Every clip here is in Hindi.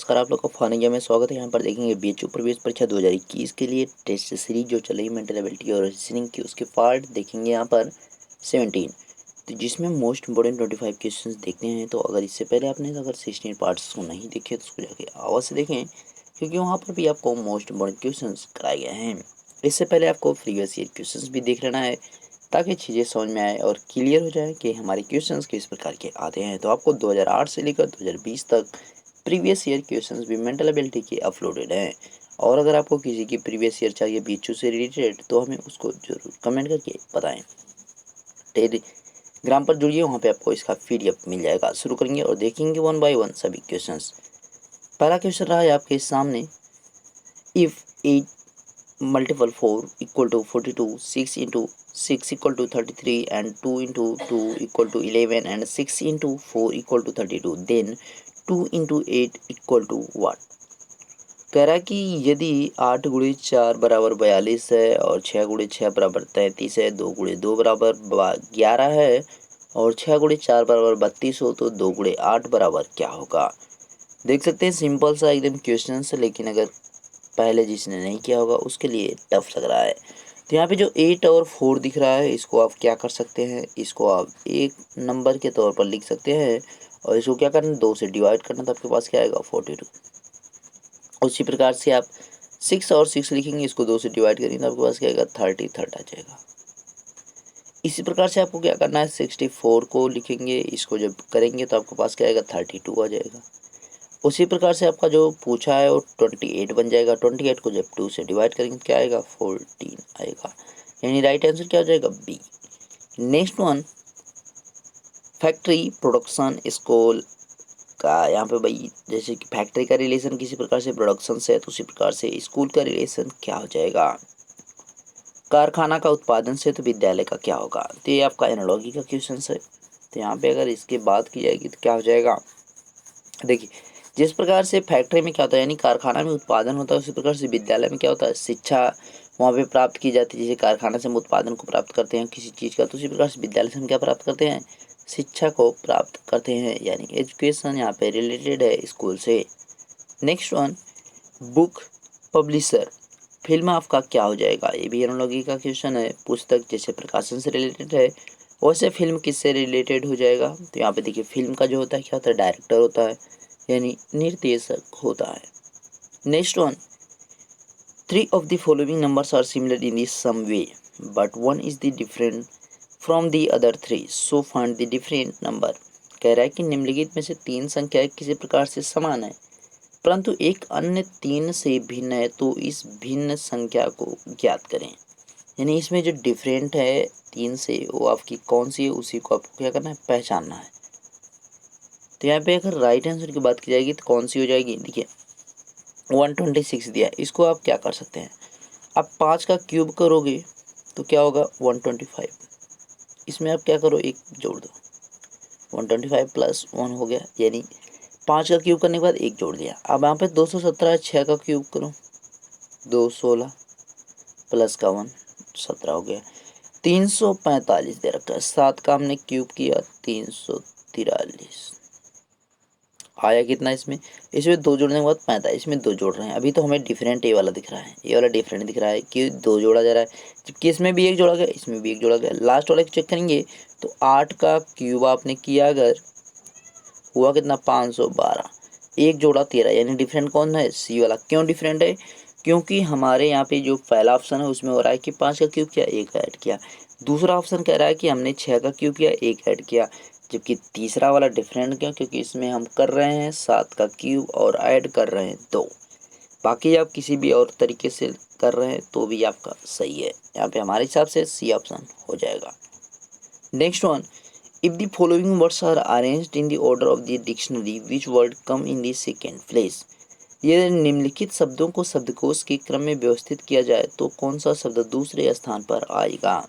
नमस्कार, आप लोग का फन इंडिया में स्वागत है। यहाँ पर देखेंगे बीएचयू प्रवेश परीक्षा 2021 के लिए टेस्ट सीरीज जो चल रही है मेंटल एबिलिटी और रीजनिंग की, उसके पार्ट देखेंगे यहाँ पर 17, तो जिसमें मोस्ट इंपोर्टेंट 25 क्वेश्चंस देखने हैं। तो अगर इससे पहले आपने अगर 16 पार्ट्स को नहीं देखे तो उसको जाके आवाज़ से देखें, क्योंकि वहाँ पर भी आपको मोस्ट इंपोर्टेंट क्वेश्चन कराए गए हैं। इससे पहले आपको प्रीवियस ईयर क्वेश्चन भी देख लेना है ताकि चीज़ें समझ में आए और क्लियर हो जाए कि हमारे क्वेश्चंस किस प्रकार के आते हैं। तो आपको 2008 से लेकर 2020 तक प्रीवियस ईयर क्वेश्चंस भी मेंटल एबिलिटी के अपलोडेड हैं। और अगर आपको किसी की प्रीवियस ईयर चाहिए बीएचयू से रिलेटेड तो हमें उसको जरूर कमेंट करके बताएं। टेलीग्राम पर जुड़िए, वहाँ पे आपको इसका पीडीएफ मिल जाएगा। शुरू करेंगे और देखेंगे वन बाय वन सभी क्वेश्चंस। पहला क्वेश्चन रहा है आपके सामने, if 8 multiple 4 equal to 42, 6 into 6 equal to 33 and 2 into 2 equal to 11 and 6 into 4 equal to 32, then 2 into 8 equal to what? कह रहा है कि यदि 8 गुणे 4 बराबर 42 है और 6 गुणे 6 बराबर 33 है, 2 गुणे 2 बराबर 11 है और 6 गुणे 4 बराबर 32 हो, तो 2 गुणे 8 बराबर क्या होगा? देख सकते हैं सिंपल सा एकदम क्वेश्चन है, लेकिन अगर पहले जिसने नहीं किया होगा उसके लिए टफ लग रहा है। तो यहाँ पे जो 8 और 4 दिख रहा है, इसको आप क्या कर सकते हैं, इसको आप एक नंबर के तौर पर लिख सकते हैं और इसको क्या करना, 2 से डिवाइड करना, तो आपके पास क्या आएगा 42। उसी प्रकार से आप 6 और 6 लिखेंगे, इसको 2 से डिवाइड करेंगे तो आपके पास क्या आएगा 30 आ जाएगा। इसी प्रकार से आपको क्या करना है, 64 को लिखेंगे, इसको जब करेंगे तो आपके पास क्या आएगा 32 आ जाएगा। उसी प्रकार से आपका जो पूछा है वो 28 बन जाएगा। 28 को जब 2 से डिवाइड करेंगे क्या आएगा 14 आएगा, यानी राइट आंसर क्या हो जाएगा B. Next one, factory production school का, यहाँ पे भाई जैसे कि फैक्ट्री का रिलेशन किसी प्रकार से प्रोडक्शन से है, तो उसी प्रकार से स्कूल का रिलेशन क्या हो जाएगा, कारखाना का उत्पादन से, तो विद्यालय का क्या होगा। तो ये आपका एनालॉजी का क्वेश्चन है। तो यहाँ पे अगर इसके बात की जाएगी तो क्या हो जाएगा, देखिए जिस प्रकार से फैक्ट्री में क्या होता है यानी कारखाना में उत्पादन होता है, उसी प्रकार से विद्यालय में क्या होता है शिक्षा वहाँ पे प्राप्त की जाती है। जैसे कारखाना से हम उत्पादन को प्राप्त करते हैं किसी चीज़ का, तो उसी प्रकार से विद्यालय से हम क्या प्राप्त करते हैं, शिक्षा को प्राप्त करते हैं, यानी एजुकेशन यहाँ पे रिलेटेड है स्कूल से। Next one, book publisher, film आपका क्या हो जाएगा, ये भी एनालॉजी का क्वेश्चन है। पुस्तक जैसे प्रकाशन से रिलेटेड है, वैसे फिल्म किससे रिलेटेड हो जाएगा। तो यहाँ पे देखिए फिल्म का जो होता है क्या होता है, डायरेक्टर होता है यानी निर्देशक होता है। Next one, 3 of the following numbers are similar in the some way but one is the different from the other 3, so find the different number। कह रहा है कि निम्नलिखित में से 3 संख्याएं किसी प्रकार से समान है परंतु एक अन्य 3 से भिन्न है, तो इस भिन्न संख्या को ज्ञात करें। यानी इसमें जो डिफरेंट है 3 से वो आपकी कौन सी है, उसी को आपको क्या करना है, पहचानना है। तो यहाँ पे अगर राइट आंसर की बात की जाएगी तो कौन सी हो जाएगी, देखिए 126 दिया है, इसको आप क्या कर सकते हैं, आप 5 का क्यूब करोगे तो क्या होगा 125, इसमें आप क्या करो एक जोड़ दो, 125 प्लस 1 हो गया, यानी 5 का क्यूब करने के बाद एक जोड़ दिया। अब यहाँ पे 217 6 का क्यूब करो, 216 प्लस का 1 17 हो गया। 345 दे रखा है, 7 का हमने क्यूब किया 343 आया कितना, इसमें दो जोड़ने के बाद 45, इसमें 2 जोड़ रहे हैं, अभी तो हमें डिफरेंट ये वाला दिख रहा है, ये वाला डिफरेंट दिख रहा है कि 2 जोड़ा जा रहा है, जबकि इसमें भी 1 जोड़ा गया, इसमें भी 1 जोड़ा गया। लास्ट वाला चेक करेंगे तो 8 का क्यूब आपने किया अगर हुआ कितना 512, 1 जोड़ा 13, यानी डिफरेंट कौन है, सी वाला। क्यों डिफरेंट है, क्योंकि हमारे यहाँ पे जो पहला ऑप्शन है उसमें हो रहा है कि 5 का क्यूब किया 1 ऐड किया, दूसरा ऑप्शन कह रहा है कि हमने 6 का क्यूब किया 1 ऐड किया, जबकि तीसरा वाला डिफरेंट क्यों, क्योंकि इसमें हम कर रहे हैं 7 का क्यूब और ऐड कर रहे हैं 2। बाकी आप किसी भी और तरीके से कर रहे हैं तो भी आपका सही है, यहाँ पे हमारे हिसाब से सी ऑप्शन हो जाएगा। Next one, if the following words are arranged in the order of the dictionary which word come in the second place. ये निम्नलिखित शब्दों को शब्दकोश के क्रम में व्यवस्थित किया जाए तो कौन सा शब्द दूसरे स्थान पर आएगा।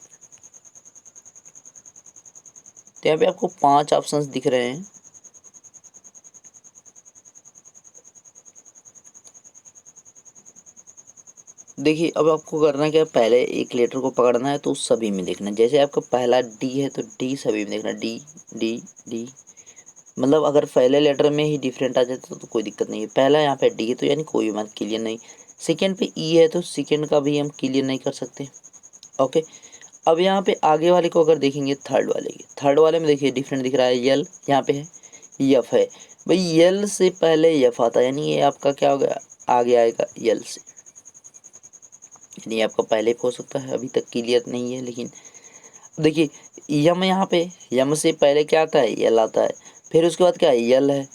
तो यहाँ पे आपको 5 ऑप्शंस दिख रहे हैं। देखिए अब आपको करना क्या, पहले एक लेटर को पकड़ना है तो सभी में देखना है। जैसे आपका पहला डी है तो डी सभी में देखना, डी डी डी मतलब अगर पहले लेटर में ही डिफरेंट आ जाता तो कोई दिक्कत नहीं है। पहला यहाँ पे डी है तो यानी कोई मान क्लियर नहीं। सेकेंड पे ई है तो सेकेंड का भी हम क्लियर नहीं कर सकते। ओके, अब यहाँ पे आगे वाले को अगर देखेंगे, थर्ड वाले में देखिए डिफरेंट दिख रहा है, यल यहाँ पे है, यफ है। भाई यल से पहले यफ आता है, यानी ये आपका क्या हो गया, आगे आएगा यल से, यानी आपका पहले हो सकता है, अभी तक क्लियर नहीं है। लेकिन देखिए यम यहाँ पे, यम से पहले क्या आता है, यल आता है, फिर उसके बाद क्या है, यल है।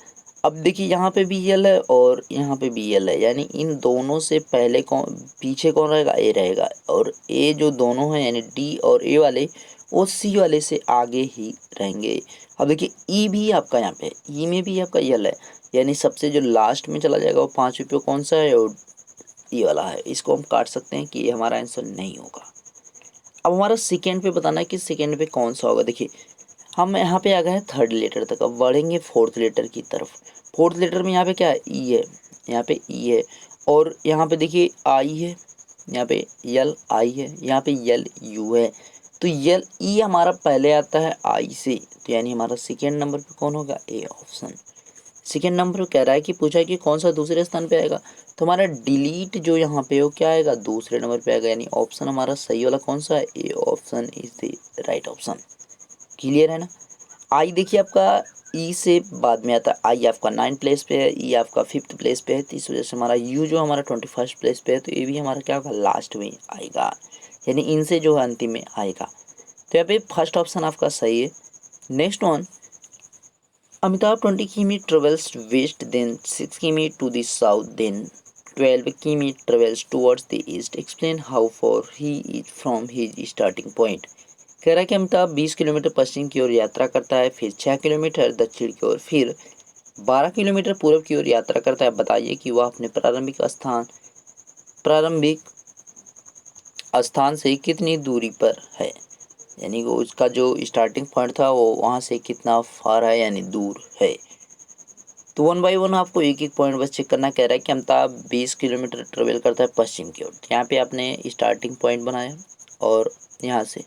अब देखिए यहाँ पे भी यल है और यहाँ पे भी यल है, यानी इन दोनों से पहले कौन, पीछे कौन रहेगा, ए रहेगा। और ए जो दोनों हैं यानी डी और ए वाले, वो सी वाले से आगे ही रहेंगे। अब देखिए ई भी आपका यहाँ पे, ई में भी आपका यल है, यानी सबसे जो लास्ट में चला जाएगा वो 5 पे कौन सा है, और ई वाला है। इसको हम काट सकते हैं कि ये हमारा आंसर नहीं होगा। अब हमारा सेकेंड पे बताना है कि सेकेंड पे कौन सा होगा। देखिए हम यहाँ पे आ गए हैं थर्ड लेटर तक, अब बढ़ेंगे फोर्थ लेटर की तरफ। फोर्थ लेटर में यहाँ पे क्या है, ई है, यहाँ पे ई है, और यहाँ पे देखिए आई है, यहाँ पे यल आई है, यहाँ पे यल यू है। तो यल ई हमारा पहले आता है आई से, तो यानी हमारा सेकेंड नंबर पे कौन होगा, ए ऑप्शन। सेकेंड नंबर कह रहा है कि पूछा है कि कौन सा दूसरे स्थान पे आएगा, तो हमारा डिलीट जो यहाँ पे हो क्या आएगा, दूसरे नंबर पे आएगा, यानी ऑप्शन हमारा सही वाला कौन सा है, A option is the right option. Clear है ना। आई देखिए आपका ई से बाद में आता है, आई आपका 9 प्लेस पे है, ई आपका 5th प्लेस पे है, तो इस वजह से हमारा यू जो हमारा 21st प्लेस पे है, तो ये भी हमारा क्या होगा, लास्ट में आएगा, यानी इनसे जो है अंतिम में आएगा। तो यहाँ पे फर्स्ट ऑप्शन आपका सही है। नेक्स्ट वन, Amitabh 20 किमी travels west, then 6 किमी to the south, then 12 किमी travels towards the east. Explain how far he is from his starting point. कह रहा है कि अमिताभ 20 किलोमीटर पश्चिम की ओर यात्रा करता है, फिर 6 किलोमीटर दक्षिण की ओर, फिर 12 किलोमीटर पूर्व की ओर यात्रा करता है। बताइए कि वह अपने प्रारंभिक स्थान से कितनी दूरी पर है, यानी वो उसका जो स्टार्टिंग पॉइंट था वो वहाँ से कितना फार है, यानी दूर है। तो 1 बाई 1 आपको एक एक पॉइंट बस चेक करना। कह रहा है कि अमिताभ 20 किलोमीटर ट्रेवल करता है पश्चिम की ओर, तो यहाँ पे आपने स्टार्टिंग पॉइंट बनाया और यहाँ से,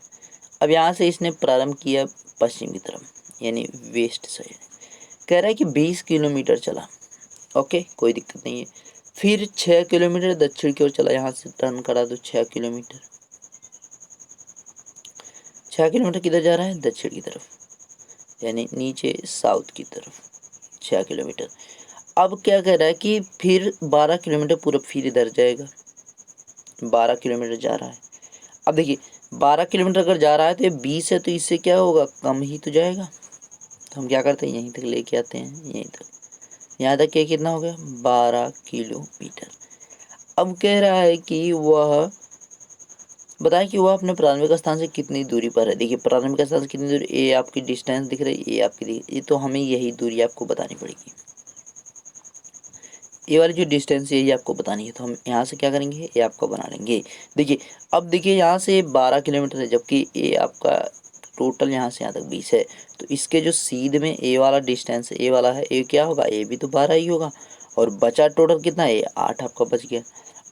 अब यहाँ से इसने प्रारंभ किया पश्चिम की तरफ, यानी वेस्ट साइड। कह रहा है कि 20 किलोमीटर चला, ओके कोई दिक्कत नहीं है। फिर 6 किलोमीटर दक्षिण की ओर चला, यहाँ से टर्न करा तो 6 किलोमीटर, 6 किलोमीटर किधर जा रहा है, दक्षिण की तरफ, यानी नीचे साउथ की तरफ 6 किलोमीटर। अब क्या कह रहा है कि फिर 12 किलोमीटर पूर्व फिर इधर जाएगा, 12 किलोमीटर जा रहा है। अब देखिए 12 किलोमीटर अगर जा रहा है तो ये 20 है, तो इससे क्या होगा, कम ही तो जाएगा। तो हम क्या करते हैं, यहीं तक लेके आते हैं, यहीं तक, यहाँ तक क्या कितना हो गया, 12 किलोमीटर। अब कह रहा है कि वह बताएं कि वह अपने प्रारंभिक स्थान से कितनी दूरी पर है। देखिए प्रारंभिक स्थान से कितनी दूरी, ए आपकी डिस्टेंस दिख रही है, ए आपकी ये तो हमें यही दूरी आपको बतानी पड़ेगी, ये वाली जो डिस्टेंस है ये आपको बतानी है। तो हम यहाँ से क्या करेंगे, ये आपको बना लेंगे। देखिए अब देखिए यहाँ से 12 किलोमीटर है, जबकि ए आपका टोटल यहाँ से यहाँ तक 20 है, तो इसके जो सीध में ए वाला डिस्टेंस ए वाला है, ए क्या होगा, ए भी तो 12 ही होगा, और बचा टोटल कितना है, 8 आपका बच गया,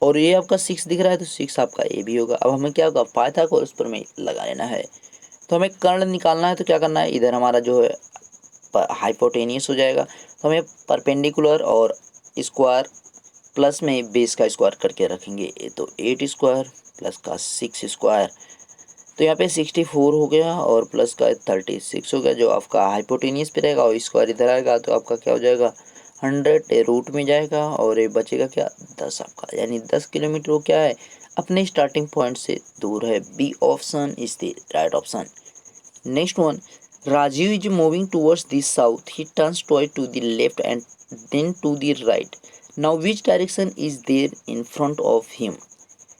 और ये आपका 6 दिख रहा है तो 6 आपका ए भी होगा। अब हमें क्या होगा, पाइथागोरस को उस पर में लगा लेना है। तो हमें कर्ण निकालना है, तो क्या करना है, इधर हमारा जो है हाइपोटेनियस हो जाएगा, तो हमें परपेंडिकुलर और स्क्वायर प्लस में बेस का स्क्वायर करके रखेंगे, तो 8 स्क्वायर प्लस का 6 स्क्वायर, तो यहाँ पे 64 हो गया और प्लस का 36 हो गया, जो आपका हाइपोटेनियस पे रहेगा, और स्क्वायर इधर आएगा तो आपका क्या हो जाएगा, 100 रूट में जाएगा, और ये बचेगा क्या, 10 आपका, यानी 10 किलोमीटर वो क्या है, अपने स्टार्टिंग पॉइंट से दूर है। B option is the right option. Next one, Rajiv is moving towards the south. He turns twice to the left and then to the right. Now which direction is there in front of him?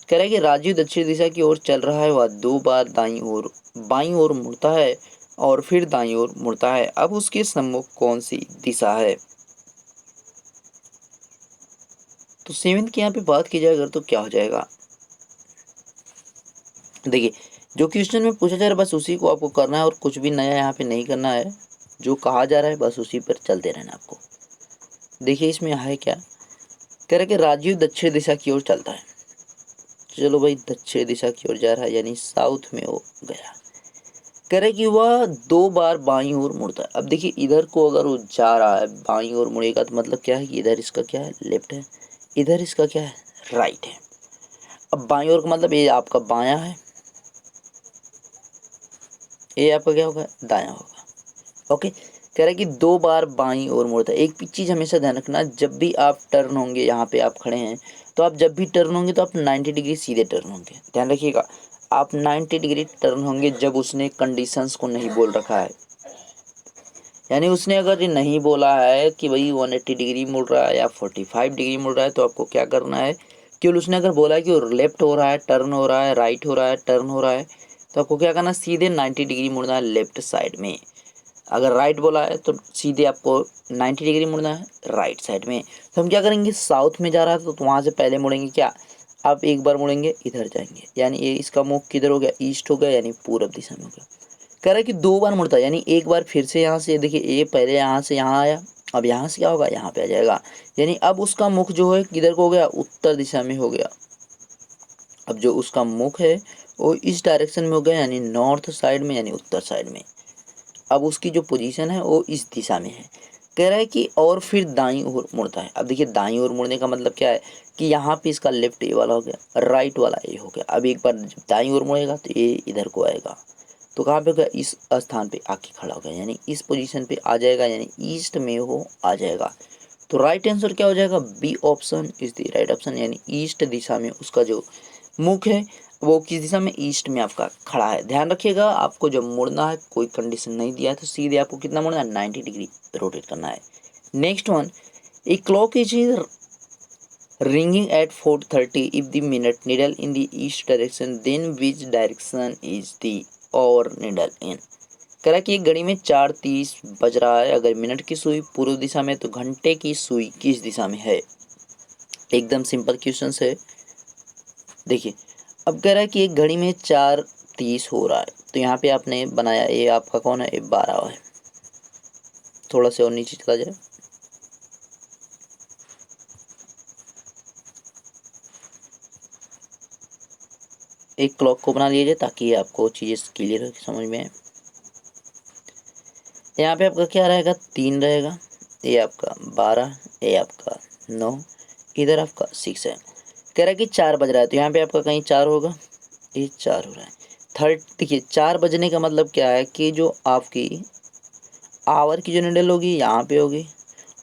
कह रहा है कि राजीव दक्षिण दिशा की ओर चल रहा है, वह 2 बार दाईं ओर बाईं ओर मुड़ता है और फिर दाईं ओर मुड़ता है। अब उसके सम्मुख कौन सी दिशा है। तो 7th की यहाँ पे बात की जाए अगर तो क्या हो जाएगा, देखिए जो क्वेश्चन में पूछा जा रहा है बस उसी को आपको करना है, और कुछ भी नया यहाँ पे नहीं करना है, जो कहा जा रहा है बस उसी पर चलते रहना आपको। देखिए इसमें है क्या, कह रहा है कि राजीव दक्षिण दिशा की ओर चलता है, चलो भाई दक्षिण दिशा की ओर जा रहा है, यानी साउथ में हो गया। कह रहे कि वह 2 बार बाईं ओर मुड़ता है। अब देखिए इधर को अगर वो जा रहा है बाईं ओर मुड़ेगा तो मतलब क्या है कि इधर इसका क्या है, लेफ्ट है, इधर इसका क्या है, राइट है। अब बाईं ओर का मतलब ये आपका बायां है, ये आपका क्या होगा, दायां होगा। ओके, कह रहा है कि 2 बार बाईं ओर मुड़ता है। एक चीज़ हमेशा ध्यान रखना, जब भी आप टर्न होंगे, यहाँ पे आप खड़े हैं तो आप जब भी टर्न होंगे तो आप 90 डिग्री सीधे टर्न होंगे, ध्यान रखिएगा। आप 90 डिग्री टर्न होंगे जब उसने कंडीशंस को नहीं बोल रखा है। यानी उसने अगर ये नहीं बोला है कि भाई 180 डिग्री मुड़ रहा है या 45 डिग्री मुड़ रहा है, तो आपको क्या करना है, केवल उसने अगर बोला है कि वो लेफ्ट हो रहा है, टर्न हो रहा है, राइट हो रहा है, टर्न हो रहा है, तो आपको क्या करना है, सीधे 90 डिग्री मुड़ना है लेफ्ट साइड में। अगर राइट बोला है तो सीधे आपको 90 डिग्री मुड़ना है राइट साइड में। तो हम क्या करेंगे, साउथ में जा रहा है तो वहाँ से पहले मुड़ेंगे क्या, आप एक बार मुड़ेंगे इधर जाएंगे, यानी ये इसका मुख किधर हो गया, ईस्ट हो गया, यानी पूरब दिशा में हो गया। कह रहा है कि 2 बार मुड़ता है, यानी एक बार फिर से यहाँ से, देखिए ये पहले यहाँ से यहाँ आया, अब यहाँ से क्या होगा, यहाँ पे आ जाएगा, यानी अब उसका मुख जो है किधर को हो गया, उत्तर दिशा में हो गया। अब जो उसका मुख है वो इस डायरेक्शन में हो गया, यानी नॉर्थ साइड में, यानी उत्तर साइड में। अब उसकी जो पोजीशन है वो इस दिशा में है। कह रहा है कि और फिर दाईं ओर मुड़ता है। अब देखिए दाईं ओर मुड़ने का मतलब क्या है कि यहाँ पे इसका लेफ्ट ए वाला हो गया, राइट वाला ए हो गया। अब एक बार जब दाईं ओर मुड़ेगा तो ये इधर को आएगा, तो कहाँ पे होगा, इस स्थान पे आके खड़ा होगा, यानी इस पोजीशन पे आ जाएगा, यानी ईस्ट में हो आ जाएगा। तो राइट आंसर क्या हो जाएगा, B option is the right option, यानी ईस्ट दिशा में उसका जो मुख है वो किस दिशा में, ईस्ट में आपका खड़ा है। ध्यान रखिएगा, आपको जब मुड़ना है, कोई कंडीशन नहीं दिया है तो सीधे आपको कितना मुड़ना है, 90 डिग्री रोटेट करना है। Next one, a clock is ringing at 4:30 if the minute needle in the east direction, then which direction is the hour needle in। कह रहा है कि एक घड़ी में 4:30 बज रहा है, अगर मिनट की सुई पूर्व दिशा में तो घंटे की सुई किस दिशा में है। एकदम सिंपल क्वेश्चन है। देखिए अब कह रहा है कि एक घड़ी में 4:30 हो रहा है, तो यहाँ पे आपने बनाया, ये आपका कौन है, ये 12 है। थोड़ा से और नीचे चला जाए, एक क्लॉक को बना लीजिए ताकि आपको चीज़ें क्लियर हो समझ में आए। यहाँ पे आपका क्या रहेगा, 3 रहेगा, ये आपका 12, ये आपका 9, इधर आपका 6 है। कह रहा है कि 4 बज रहा है, तो यहाँ पे आपका कहीं 4 होगा, ये 4 हो रहा है। थर्ड देखिए 4 बजने का मतलब क्या है कि जो आपकी आवर की जो निडल होगी यहाँ पे होगी,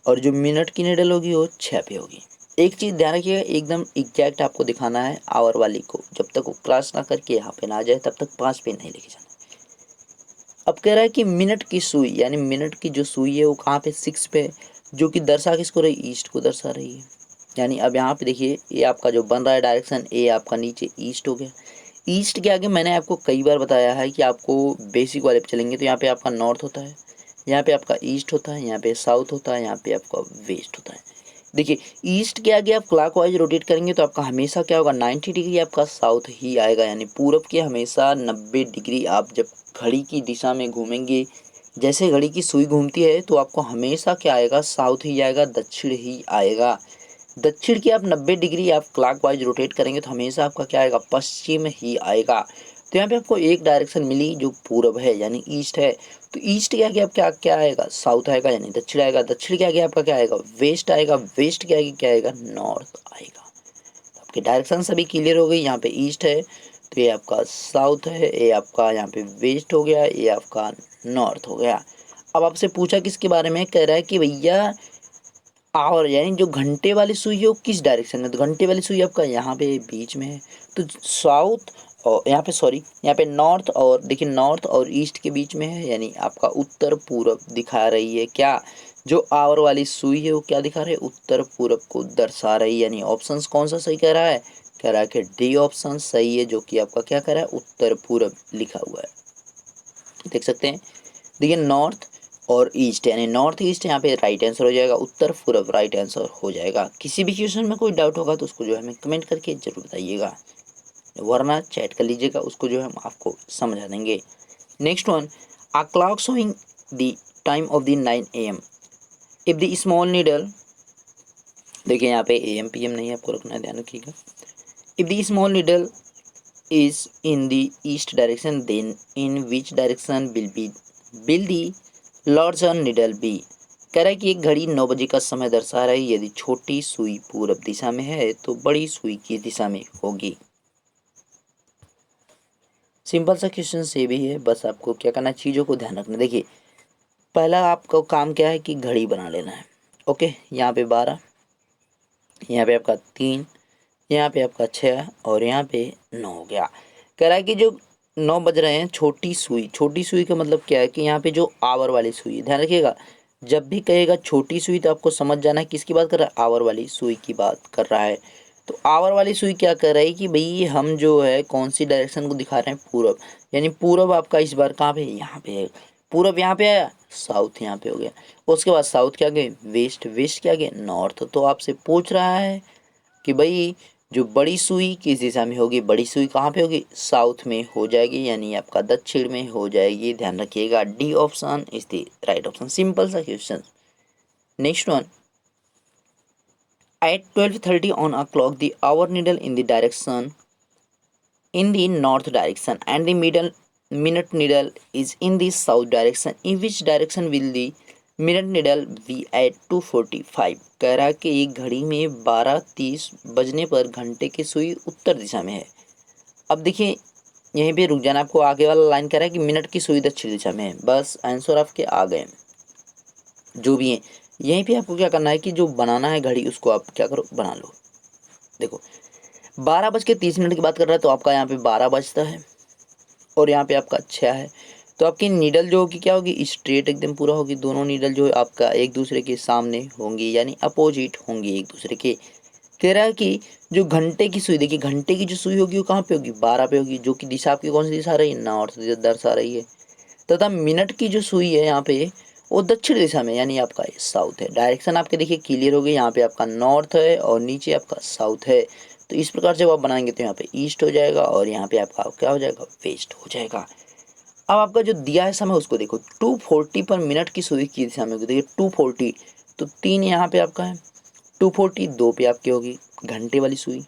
और जो मिनट की निडल होगी वो 6 पे होगी। एक चीज़ ध्यान रखिएगा, एकदम एग्जैक्ट आपको दिखाना है आवर वाली को, जब तक वो क्रॉस ना करके यहाँ पे ना आ जाए तब तक 5 पे नहीं लेके जाना। अब कह रहा है कि मिनट की सुई, यानी मिनट की जो सुई है वो कहाँ पे, 6 पे, जो कि दर्शा किसको रही, ईस्ट को दर्शा रही है। यानी अब यहाँ पे देखिए ये आपका जो बन रहा है डायरेक्शन, ये आपका नीचे ईस्ट हो गया। ईस्ट के आगे मैंने आपको कई बार बताया है कि आपको बेसिक वाले पे चलेंगे तो यहाँ पे आपका नॉर्थ होता है, यहाँ पे आपका ईस्ट होता है, यहाँ पे साउथ होता है, यहाँ पे आपका वेस्ट होता है। देखिए ईस्ट के आगे आप क्लॉकवाइज रोटेट करेंगे तो आपका हमेशा क्या होगा, 90 डिग्री आपका साउथ ही आएगा, यानी पूरब के हमेशा 90 डिग्री। आप जब घड़ी की दिशा में घूमेंगे, जैसे घड़ी की सुई घूमती है तो आपको हमेशा क्या आएगा, साउथ ही आएगा, दक्षिण ही आएगा। दक्षिण की आप 90 डिग्री आप क्लॉकवाइज रोटेट करेंगे तो हमेशा आपका क्या आएगा, पश्चिम ही आएगा। तो यहाँ पे आपको एक डायरेक्शन मिली जो पूरब है यानी ईस्ट है, तो ईस्ट के आगे आप क्या क्या आएगा, साउथ आएगा, यानी दक्षिण आएगा। दक्षिण के आगे आपका क्या आएगा, वेस्ट आएगा। वेस्ट के आगे क्या आएगा, नॉर्थ आएगा। तो आपकी डायरेक्शन सभी क्लियर हो गई। यहाँ पे ईस्ट है तो ये आपका साउथ है, ये आपका यहाँ पे वेस्ट हो गया, ये आपका नॉर्थ हो गया। अब आपसे पूछा किसके बारे में, कह रहा है कि भैया और यानी जो घंटे वाली सुई है वो किस डायरेक्शन में, तो घंटे वाली सुई आपका यहाँ पे बीच में है, तो साउथ और यहाँ पे सॉरी यहाँ पे नॉर्थ, और देखिए नॉर्थ और ईस्ट के बीच में है, यानी आपका उत्तर पूरब दिखा रही है। क्या जो आवर वाली सुई है वो क्या दिखा रही है, उत्तर पूरब को दर्शा रही है। यानी ऑप्शन कौन सा सही कह रहा है, कह रहा है कि डी ऑप्शन सही है, जो कि आपका क्या कह रहा है, उत्तर पूरब लिखा हुआ है। देख सकते हैं, देखिए नॉर्थ और ईस्ट, यानी नॉर्थ ईस्ट यहाँ पे राइट आंसर हो जाएगा, उत्तर पूरब राइट आंसर हो जाएगा। किसी भी क्वेश्चन में कोई डाउट होगा तो उसको जो है हमें कमेंट करके जरूर बताइएगा, वरना चैट कर लीजिएगा, उसको जो है हम आपको समझा देंगे। Next one, a clock showing the time of the 9 AM if the small needle, देखिए यहाँ पे AM PM नहीं है, आपको रखना है, ध्यान रखिएगा। If the small needle is in the east direction, then in which direction will the larger needle be? कह रहा है कि एक घड़ी 9 बजे का समय दर्शा रही है, यदि छोटी सुई पूरब दिशा में है तो बड़ी सुई किस दिशा में होगी। सिंपल सा क्वेश्चन ये भी है, बस आपको क्या करना है, चीज़ों को ध्यान रखना। देखिए पहला आपका काम क्या है कि घड़ी बना लेना है। ओके, यहाँ पे 12, यहाँ पे आपका 3, यहाँ पे आपका 6 और यहाँ पे 9 हो गया। कह रहा है कि जो 9 बज रहे हैं, छोटी सुई का मतलब क्या है कि यहाँ पे जो आवर वाली सुई, ध्यान रखिएगा जब भी कहेगा छोटी सुई तो आपको समझ जाना है किसकी बात कर रहा है, आवर वाली सुई की बात कर रहा है। तो आवर वाली सुई क्या कर रही है कि भाई हम जो है कौन सी डायरेक्शन को दिखा रहे हैं, पूरब, यानी पूरब आपका इस बार कहाँ पे है, यहाँ पे है। पूरब यहाँ पे आया, साउथ यहाँ पे हो गया। उसके बाद साउथ क्या गए, वेस्ट, वेस्ट क्या गए, नॉर्थ। तो आपसे पूछ रहा है कि भाई जो बड़ी सुई किस दिशा में होगी, बड़ी सुई कहाँ पे होगी, साउथ में हो जाएगी, यानी आपका दक्षिण में हो जाएगी। ध्यान रखिएगा, D option is the right option. Simple सा question. Next one, at 12:30 on a clock the hour needle in the north direction and the middle minute needle is in the south direction, in which direction will the minute needle be at 2:45। कह रहा है कि एक घड़ी में 12:30 बजने पर घंटे की सुई उत्तर दिशा में है। अब देखिए यहीं पे रुक जाना, आपको आगे वाला लाइन कह रहा है कि मिनट की सुई दक्षिण दिशा में है। बस आंसर आपके आ गए जो भी है। यहीं पे आपको क्या करना है कि जो बनाना है घड़ी उसको आप क्या करो, बना लो। देखो 12:30 की बात कर रहा है तो आपका यहाँ पे 12 बजता है और यहाँ पे आपका 6 है। तो आपकी नीडल जो होगी क्या होगी, स्ट्रेट एकदम पूरा होगी। दोनों नीडल जो है आपका एक दूसरे के सामने होंगी, यानी अपोजिट होंगी एक दूसरे के। कह रहा है कि जो घंटे की सुई, देखिए घंटे की जो सुई होगी वो कहाँ पे होगी, 12 पे होगी, जो कि दिशा आपकी कौन सी दिशा रही है, नॉर्थ दर्शा रही है। तथा मिनट की जो सुई है यहाँ पे वो दक्षिण दिशा में, यानी आपका साउथ है। डायरेक्शन आपके देखिए क्लियर हो गई, यहाँ पे आपका नॉर्थ है और नीचे आपका साउथ है। तो इस प्रकार जब आप बनाएंगे तो यहाँ पे ईस्ट हो जाएगा और यहाँ पे आपका क्या हो जाएगा, वेस्ट हो जाएगा। अब आपका जो दिया है समय उसको देखो, 2:40 पर मिनट की सुई की दिशा में होगी। देखिए 2:40 तो 3 यहाँ पे आपका है, 2:40 2 पे आपकी होगी घंटे वाली सुई,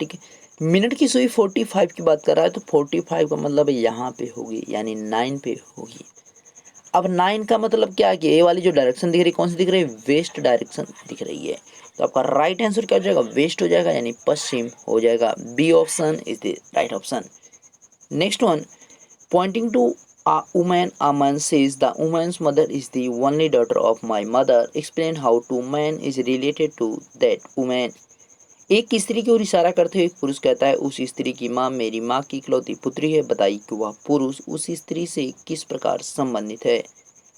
ठीक है। मिनट की सुई 45 की बात कर रहा है तो 45 का मतलब यहाँ पे होगी, यानी 9 पे होगी। अब 9 का मतलब क्या है कि ए वाली जो डायरेक्शन दिख रही है कौन सी दिख रही है, वेस्ट डायरेक्शन दिख रही है। तो आपका राइट आंसर क्या हो जाएगा, वेस्ट हो जाएगा, यानी पश्चिम हो जाएगा। B option is the right option. Next one, pointing to a woman, a man says the woman's mother is the only daughter of my mother, explain how to man is related to that woman। एक स्त्री की ओर इशारा करते हुए एक पुरुष कहता है उस स्त्री की माँ मेरी माँ की इकलौती पुत्री है, बताइए कि वह पुरुष उस स्त्री से किस प्रकार संबंधित है।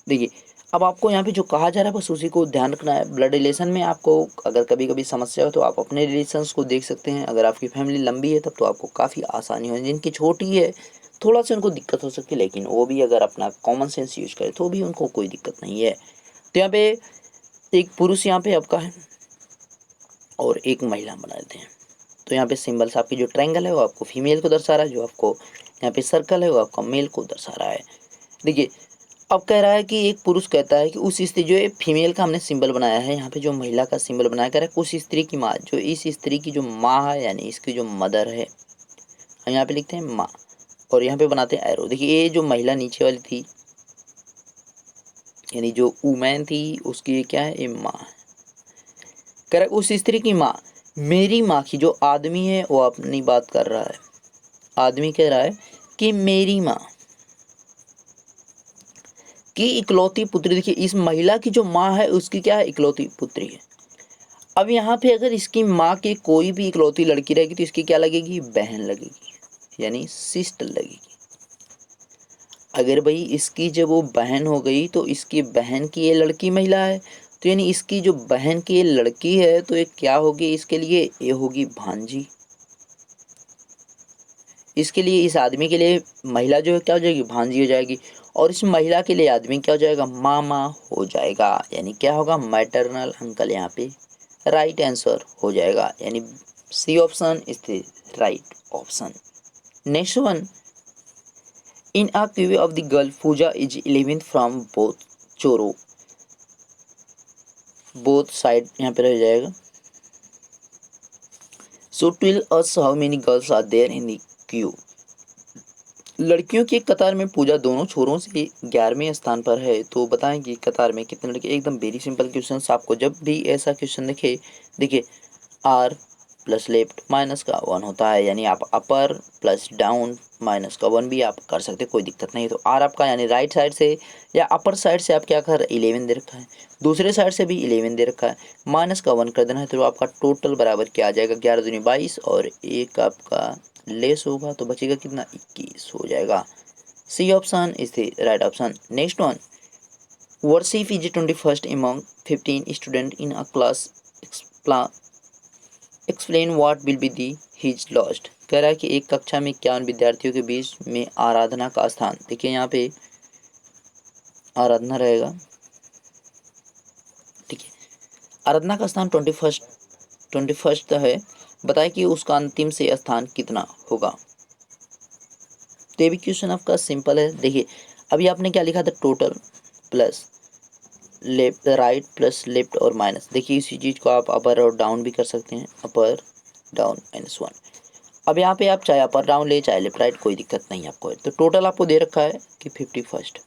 देखिए अब आपको यहाँ पे जो कहा जा रहा है बस उसी को ध्यान रखना है। ब्लड रिलेशन में आपको अगर कभी कभी समस्या हो तो आप अपने रिलेशंस को देख सकते हैं। अगर आपकी फैमिली लंबी है तब तो आपको काफ़ी आसानी हो, जिनकी छोटी है थोड़ा सा उनको दिक्कत हो सकती है, लेकिन वो भी अगर अपना कॉमन सेंस यूज करे तो भी उनको कोई दिक्कत नहीं है। तो यहाँ पे एक पुरुष यहाँ पे आपका है और एक महिला बना देते हैं। तो यहाँ पे सिंबल्स आपकी जो ट्रायंगल है वो आपको फीमेल को दर्शा रहा है, जो आपको यहाँ पे सर्कल है वो आपका मेल को दर्शा रहा है। देखिए अब कह रहा है कि एक पुरुष कहता है कि उस स्त्री, जो फीमेल का हमने सिंबल बनाया है, यहाँ पे जो महिला का सिंबल बनाया, कह रहा है उस स्त्री की माँ, जो इस स्त्री की जो माँ है यानी इसकी जो मदर है, हम यहाँ पे लिखते हैं माँ और यहाँ पे बनाते हैं एरो। देखिए ये जो महिला नीचे वाली थी यानी जो वुमेन थी उसकी ये क्या है, ये माँ है। कह रहा है उस स्त्री की माँ, मेरी माँ की, जो आदमी है वो अपनी बात कर रहा है, आदमी कह रहा है कि मेरी माँ की इकलौती पुत्री। देखिए इस महिला की जो माँ है उसकी क्या है, इकलौती पुत्री है। अब यहाँ पे अगर इसकी माँ की कोई भी इकलौती लड़की रहेगी तो इसकी क्या लगेगी, बहन लगेगी, यानी सिस्टर लगेगी। अगर भाई इसकी जब वो बहन हो गई तो इसकी बहन की ये लड़की महिला है, तो यानी इसकी जो बहन की ये लड़की है तो ये क्या होगी, इसके लिए ये होगी भांजी। इसके लिए, इस आदमी के लिए महिला जो है क्या हो जाएगी, भांजी हो जाएगी। और इस महिला के लिए आदमी क्या हो जाएगा, मामा हो जाएगा, यानी क्या होगा, मैटरनल अंकल यहाँ पे राइट आंसर हो जाएगा, यानी C option is the right option. Next one, in a queue of the girl Pooja is 11th from both चोरो, बोथ साइड यहाँ पे रह जाएगा। So tell us how many girls are there in the queue. लड़कियों की एक कतार में पूजा दोनों छोरों से 11वें स्थान पर है, तो बताएं कि कतार में कितने लड़के। एकदम वेरी सिंपल क्वेश्चन। आपको जब भी ऐसा क्वेश्चन दिखे, देखिए आर प्लस लेफ्ट माइनस का 1 होता है, यानी आप अपर प्लस डाउन माइनस का 1 भी आप कर सकते, कोई दिक्कत नहीं। तो आर आपका यानी राइट साइड से या अपर साइड से आप क्या कर 11 दे रखा है, दूसरे साइड से भी 11 दे रखा है, माइनस का 1 कर देना है, तो आपका टोटल बराबर क्या आ जाएगा 11 दूनी 22 और एक आपका लेस होगा, तो बचेगा कितना 21 हो जाएगा। C option is the right option. Next one, Warsif is 21st among 15 students in a class. Explain what will be the his lost। कह रहा है कि एक कक्षा में 51 विद्यार्थियों के बीच में आराधना का स्थान। देखिए यहाँ पे आराधना रहेगा, ठीक है। आराधना का स्थान 21st है। बताए कि उसका अंतिम से स्थान कितना होगा। तो ये भी क्वेश्चन आपका सिंपल है। देखिए अभी आपने क्या लिखा था, total plus left right plus left और माइनस। देखिए इसी चीज़ को आप अपर और डाउन भी कर सकते हैं, अपर डाउन -1। अब यहाँ पे आप चाहे अपर डाउन ले चाहे लेफ्ट राइट, कोई दिक्कत नहीं आपको। तो टोटल आपको दे रखा है कि 51st,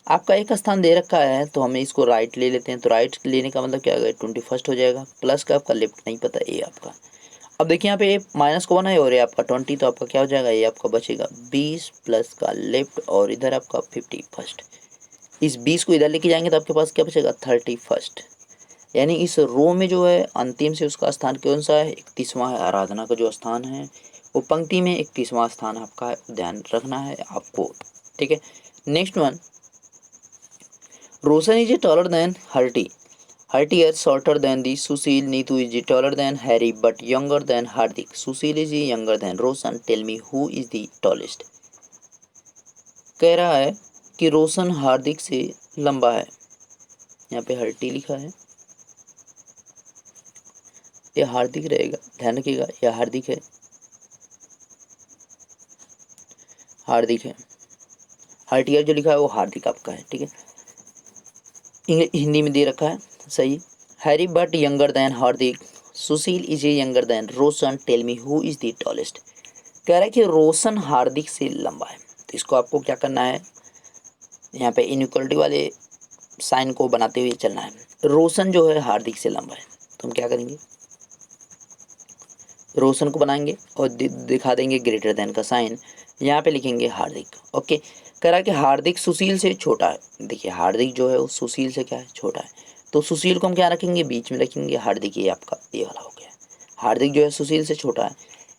आपका एक स्थान दे रखा है, तो हमें इसको राइट ले लेते हैं। तो राइट लेने का मतलब क्या होगा, 21st हो जाएगा, प्लस का आपका लेफ्ट नहीं पता ए आपका। अब देखिए यहाँ पे माइनस को 1 है और ये आपका 20, तो आपका क्या हो जाएगा, ये आपका बचेगा 20 प्लस का लेफ्ट और इधर आपका 51st। इस 20 को इधर लेके जाएंगे तो आपके पास क्या बचेगा 31st। यानी इस रो में जो है अंतिम से उसका स्थान कौन सा है, 31वां है। आराधना का जो स्थान है वो पंक्ति में 31वां स्थान आपका है, ध्यान रखना है आपको, ठीक है। Next one, Roshan is taller then hearty, hearty is shorter than the Sushil, Neetu is taller than Harry but younger than Hardik, Sushil is younger than Roshan, tell me who is the tallest। कह रहा है कि रोशन हार्दिक से लंबा है। यहाँ पे हर्टी लिखा है, ये हार्दिक रहेगा, ध्यान रखिएगा, यह हार्दिक है, हार्दिक है। हर्टियर जो लिखा है वो हार्दिक आपका है, ठीक है। हिंदी में दे रखा है, सही। Harry but younger than Hardik, Sushil is a younger than Roshan, tell me who is the tallest. कह रहा है कि रोशन हार्दिक से लंबा है। तो इसको आपको क्या करना है, यहाँ पे इनइक्वलिटी वाले साइन को बनाते हुए चलना है। रोशन जो है हार्दिक से लंबा है, तो हम क्या करेंगे, रोशन को बनाएंगे और दिखा देंगे ग्रेटर देन का साइन, यहाँ पे लिखेंगे हार्दिक, ओके। कह रहा है कि हार्दिक सुशील से छोटा है। देखिए हार्दिक जो है वो सुशील से क्या है, छोटा है, तो सुशील को हम क्या रखेंगे, बीच में रखेंगे, हार्दिक ये आपका ये वाला हो गया। हार्दिक जो है सुशील से छोटा है।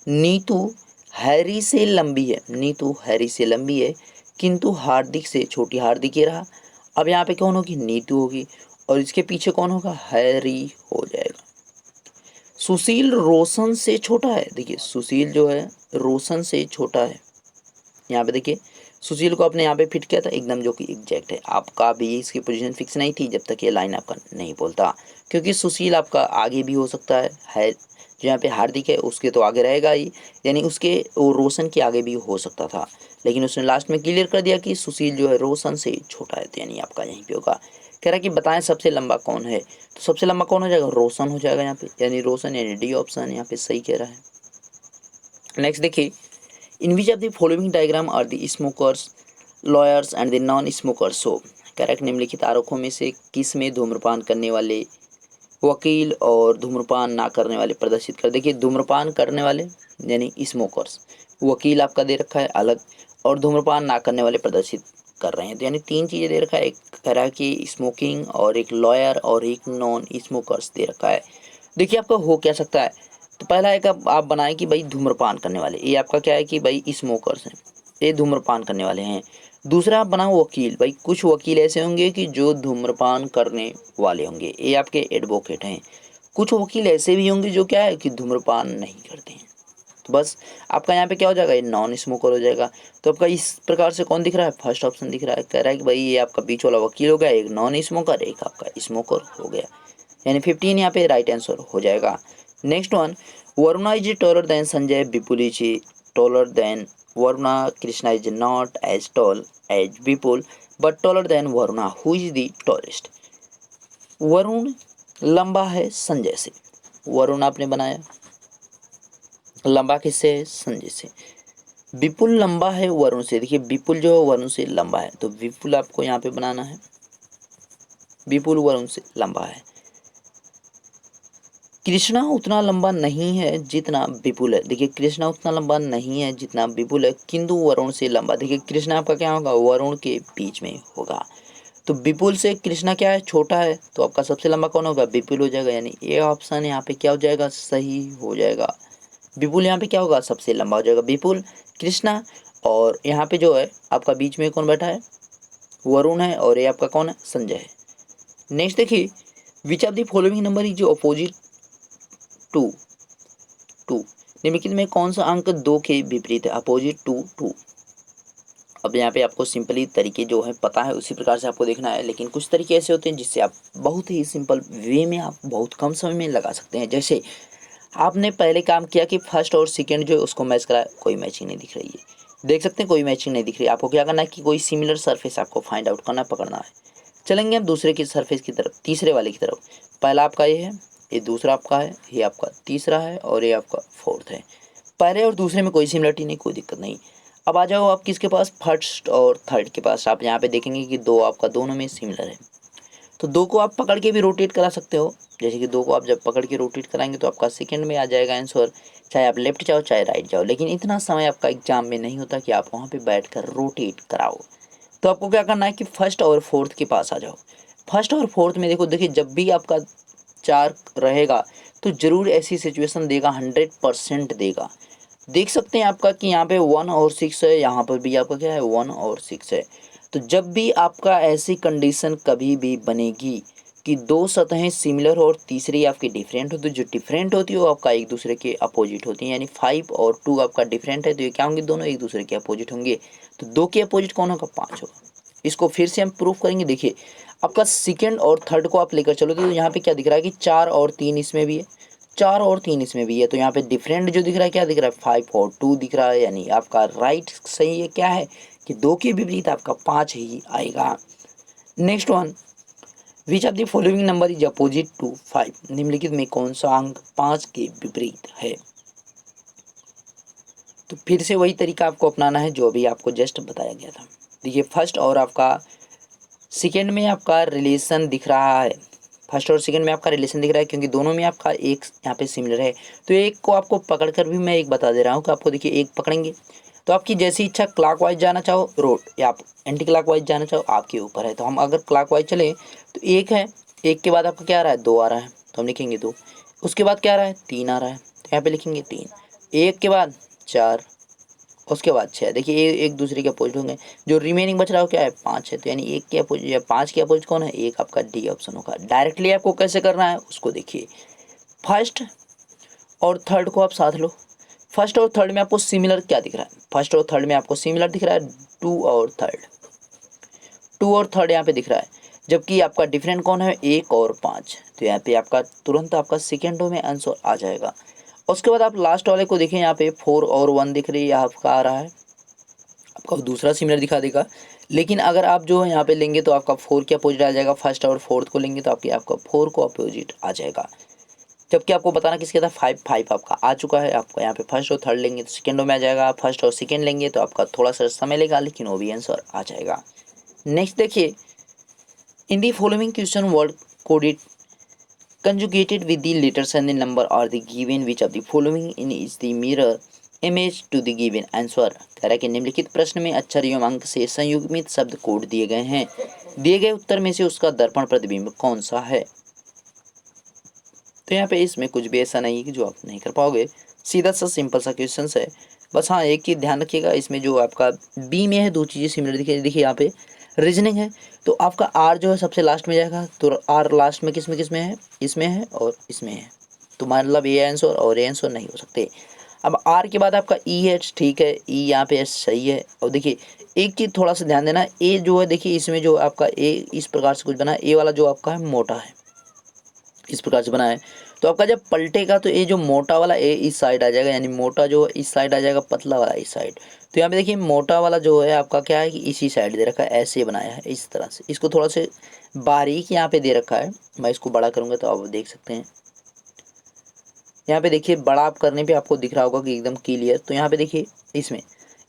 नीतू हैरी से लंबी है, नीतू हैरी से लंबी है किंतु हार्दिक से छोटी, हार्दिक ये रहा। अब यहाँ पे कौन होगी, नीतू होगी, और इसके पीछे कौन होगा, हैरी हो जाएगा। सुशील रोशन से छोटा है। देखिए सुशील जो है रोशन से छोटा है। यहाँ पे देखिए सुशील को आपने यहाँ पे फिट किया था एकदम, जो कि एग्जैक्ट है। आपका भी इसकी पोजीशन फिक्स नहीं थी जब तक ये लाइन आपका नहीं बोलता, क्योंकि सुशील आपका आगे भी हो सकता है जो यहाँ पे हार्दिक है उसके तो आगे रहेगा ही, यानी उसके वो रोशन के आगे भी हो सकता था, लेकिन उसने लास्ट में क्लियर कर दिया कि सुशील जो है रोशन से छोटा है, तो यानी आपका यहीं पे होगा। कह रहा है कि बताएं सबसे लंबा कौन है, तो सबसे लंबा कौन हो जाएगा, रोशन हो जाएगा यहाँ पे, यानी रोशन, यानी डी ऑप्शन यहाँ पे सही कह रहा है। नेक्स्ट देखिए, in which of the following diagram are the smokers, lawyers and the non smokers show. Correct, निम्नलिखित आरेखों में से किस में धूम्रपान करने वाले वकील और धूम्रपान ना करने वाले प्रदर्शित कर। देखिए धूम्रपान करने वाले यानी स्मोकर्स, वकील आपका दे रखा है अलग, और धूम्रपान ना करने वाले प्रदर्शित कर रहे हैं, तो यानी 3 चीज़ें दे रखा है। एक कह रहा है कि स्मोकिंग और एक लॉयर और एक नॉन स्मोकर्स दे रखा है। देखिए आपका हो क्या सकता है, तो पहला एक आप बनाएं कि भाई धूम्रपान करने वाले, ये आपका क्या है कि भाई स्मोकर्स हैं, ये धूम्रपान करने वाले हैं। दूसरा आप बनाओ वकील, भाई कुछ वकील ऐसे होंगे कि जो धूम्रपान करने वाले होंगे, ये आपके एडवोकेट हैं। कुछ वकील ऐसे भी होंगे जो क्या है कि धूम्रपान नहीं करते हैं। तो बस आपका यहाँ पे क्या हो जाएगा, ये नॉन स्मोकर हो जाएगा। तो आपका इस प्रकार से कौन दिख रहा है, फर्स्ट ऑप्शन दिख रहा है। कह रहा है कि भाई ये आपका बीच वाला वकील हो गया, एक नॉन स्मोकर एक आपका स्मोकर हो गया, यानी 15 यहाँ पे राइट आंसर हो जाएगा। Next one, Varuna is taller than Sanjay, Vipul is taller than Varuna, Krishna is not as tall as Vipul but taller than Varuna, who is the tallest. Varun लंबा है संजय से, वरुण आपने बनाया, लंबा किससे है? संजय से। विपुल लंबा है वरुण से। देखिए विपुल जो है वरुण से लंबा है, तो विपुल आपको यहाँ पे बनाना है, विपुल वरुण से लंबा है। कृष्णा उतना लंबा नहीं है जितना विपुल है। देखिए कृष्णा उतना लंबा नहीं है जितना विपुल है, किंतु वरुण से लंबा। देखिए कृष्णा आपका क्या होगा? वरुण के बीच में होगा। तो विपुल से कृष्णा क्या है? छोटा है, तो आपका सबसे लंबा कौन होगा? विपुल हो जाएगा। यानी ये ऑप्शन यहाँ पे क्या हो जाएगा? सही हो जाएगा। विपुल यहाँ पे क्या होगा? सबसे लंबा हो जाएगा। विपुल, कृष्णा, और यहाँ पे जो है आपका बीच में कौन बैठा है? वरुण है, और ये आपका कौन है? संजय है। नेक्स्ट देखिए, which of the following number is opposite to two. निम्नलिखित में कौन सा अंक 2 के विपरीत है? Opposite to 2। अब यहाँ पे आपको सिंपली तरीके जो है पता है, उसी प्रकार से आपको देखना है, लेकिन कुछ तरीके ऐसे होते हैं जिससे आप बहुत ही सिंपल वे में आप बहुत कम समय में लगा सकते हैं। जैसे आपने पहले काम किया कि फर्स्ट और सेकंड जो है उसको मैच कराया, कोई मैचिंग नहीं दिख रही है, देख सकते हैं कोई मैचिंग नहीं दिख रही है। आपको क्या करना है कि कोई सिमिलर सरफेस आपको फाइंड आउट करना, पकड़ना है। चलेंगे हम दूसरे की सरफेस की तरफ, तीसरे वाले की तरफ। पहला आपका ये है, ये दूसरा आपका है, ये आपका तीसरा है, और ये आपका फोर्थ है। पहले और दूसरे में कोई सिमिलरिटी नहीं, कोई दिक्कत नहीं। अब आ जाओ आप किसके पास? फर्स्ट और थर्ड के पास। आप यहाँ पे देखेंगे कि दो आपका दोनों में सिमिलर है, तो दो को आप पकड़ के भी रोटेट करा सकते हो। जैसे कि दो को आप जब पकड़ के रोटेट कराएंगे तो आपका सेकंड में आ जाएगा आंसर, चाहे आप लेफ्ट जाओ चाहे राइट जाओ। लेकिन इतना समय आपका एग्जाम में नहीं होता कि आप वहाँ पे बैठकर रोटेट कराओ। तो आपको क्या करना है कि फर्स्ट और फोर्थ के पास आ जाओ। फर्स्ट और फोर्थ में देखो, देखिए जब भी आपका 4 रहेगा तो जरूर ऐसी सिचुएशन देगा, 100% देगा। देख सकते हैं आपका कि यहाँ पे 1 और 6 है, यहाँ पर भी आपका क्या है? 1 और 6 है। तो जब भी आपका ऐसी कंडीशन कभी भी बनेगी कि दो सतहें सिमिलर हो और तीसरी आपकी डिफरेंट हो, तो जो डिफरेंट होती है वो आपका एक दूसरे के अपोजिट होती है। यानी 5 और 2 आपका डिफरेंट है, तो ये क्या होंगे? दोनों एक दूसरे के अपोजिट होंगे। तो 2 के अपोजिट कौन होगा? 5 होगा। इसको फिर से हम प्रूफ करेंगे। देखिए आपका सेकेंड और थर्ड को आप लेकर चलो, तो यहाँ पे क्या दिख रहा है कि 4 और 3 इसमें भी है, 4 और 3 इसमें भी है। तो यहाँ पे डिफरेंट जो दिख रहा है क्या दिख रहा है? 5 और 2 दिख रहा है। यानी आपका राइट सही है क्या है कि 2 के विपरीत आपका 5 ही आएगा। Next one, which of the following number is opposite to 5। निम्नलिखित में कौन सा अंक 5 के विपरीत है? तो फिर से वही तरीका आपको अपनाना है जो अभी आपको जस्ट बताया गया था। देखिए फर्स्ट और आपका सेकेंड में आपका रिलेशन दिख रहा है, फर्स्ट और सेकंड में आपका रिलेशन दिख रहा है क्योंकि दोनों में आपका एक यहाँ पे सिमिलर है। तो एक को आपको पकड़ कर भी मैं एक बता दे रहा हूँ कि आपको देखिए एक पकड़ेंगे तो आपकी जैसी इच्छा क्लॉकवाइज जाना चाहो रोड या आप एंटी क्लॉकवाइज जाना चाहो आपके ऊपर है। तो हम अगर क्लॉकवाइज चले तो एक है, एक के बाद आपका क्या आ रहा है? 2 आ रहा है, तो हम लिखेंगे 2। उसके बाद क्या आ रहा है? 3 आ रहा है, तो यहाँ पे लिखेंगे 3। एक के बाद 4, उसके बाद 6। देखिए ये एक दूसरे के अपोजिट होंगे। जो रिमेनिंग बच रहा हो क्या है? 5 है। तो यानी एक के अपोजिट या 5 के अपोजिट कौन है? एक आपका डी ऑप्शन होगा। डायरेक्टली आपको कैसे करना है उसको देखिए। फर्स्ट और थर्ड को आप साथ लो। फर्स्ट और थर्ड में आपको सिमिलर क्या दिख रहा है? फर्स्ट और थर्ड में आपको सिमिलर दिख रहा है 2 और थर्ड, 2 और थर्ड यहाँ पे दिख रहा है। जबकि आपका डिफरेंट कौन है? 1 और 5। तो यहाँ पे आपका तुरंत आपका सेकेंडों में आंसर आ जाएगा। उसके बाद आप लास्ट वाले को देखें, यहाँ पे 4 और 1 दिख रही है, आपका आ रहा है, आपका दूसरा सिमिलर दिखा देगा। लेकिन अगर आप जो है यहाँ पे लेंगे तो आपका 4 के अपोजिट आ जाएगा। फर्स्ट और फोर्थ को लेंगे तो आपका 4 को अपोजिट आ जाएगा। जबकि आपको बताना किसके था? 5 5 आपका आ चुका है। आपका यहाँ पे फर्स्ट और थर्ड लेंगे तो सेकेंडों में आ जाएगा। फर्स्ट और सेकेंड लेंगे तो आपका थोड़ा सा समय लेगा, लेकिन वो भी आंसर आ जाएगा। नेक्स्ट देखिए, in the following question word coded conjugated with the letters and the number are the given which of the following in is the mirror image to the given answer। कह रहा है कि निम्नलिखित प्रश्न में अक्षर एवं अंक से संयुग्मित शब्द कोड दिए गए हैं, दिए गए उत्तर में से उसका दर्पण प्रतिबिंब कौन सा है? तो यहाँ पे इसमें कुछ भी ऐसा नहीं है कि जो आप नहीं कर पाओगे, सीधा सा सिंपल सा क्वेश्चन है। बस हाँ एक चीज़ ध्यान रखिएगा, इसमें जो आपका बी में है दो चीज़ें सिमिलर दिखिए। देखिए यहाँ पे रीजनिंग है तो आपका आर जो है सबसे लास्ट में जाएगा, तो आर लास्ट में किस में है? इसमें है और इसमें है। तो मतलब ए आंसर और ए आंसर नहीं हो सकते। अब आर के बाद आपका ई है, ठीक है, ई यहाँ पे सही है। और देखिए एक चीज़ थोड़ा सा ध्यान देना, ए जो है देखिए इसमें जो आपका ए इस प्रकार से कुछ बना है, ए वाला जो आपका है मोटा है, इस प्रकार से बना है। तो आपका जब पलटेगा तो ये जो मोटा वाला ए इस साइड आ जाएगा, यानी मोटा जो इस साइड आ जाएगा, पतला वाला इस साइड। तो यहाँ पे देखिए मोटा वाला जो है आपका क्या है कि इसी साइड दे रखा है, ऐसे बनाया है इस तरह से। इसको थोड़ा से बारीक यहाँ पे दे रखा है, मैं इसको बड़ा करूँगा तो आप देख सकते हैं। यहाँ पे देखिए बड़ा आप करने पे आपको दिख रहा होगा कि एकदम क्लियर। तो यहाँ पे देखिए इसमें